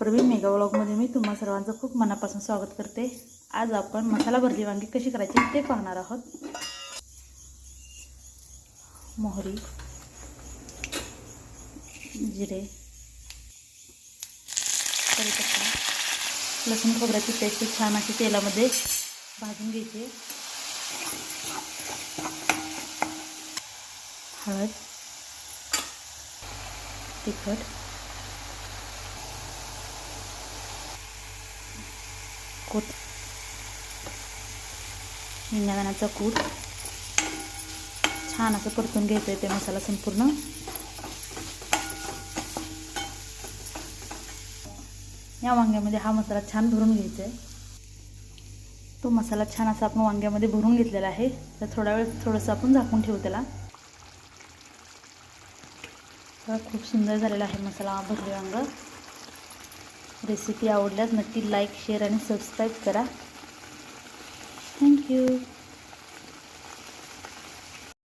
Pravin mega व्लॉगमध्ये मी तुम्हा सर्वांचं खूप मनापासून स्वागत करते। आज आपण मसाला भरली वांगी कशी करायची ते पाहणार आहोत। मोहरी, जिरे, कढीपत्ता, लसूण खोबऱ्याची पेस्ट छान अशी तेलामध्ये भाजून घ्यायची। हळद, तिखट, शेंगदाण्याचा कूट छान असं परतून घ्यायचं आहे ते मसाला संपूर्ण। या वांग्यामध्ये हा मसाला छान भरून घ्यायचा आहे। तो मसाला छान असा आपण वांग्यामध्ये भरून घेतलेला आहे। तर थोडा वेळ थोडंसं आपण झाकून ठेवू त्याला। खूप सुंदर झालेला आहे मसाला भरली वांग। रेसिपी आवडल्यास नक्की लाईक, शेअर आणि सबस्क्राईब करा। थँक्यू।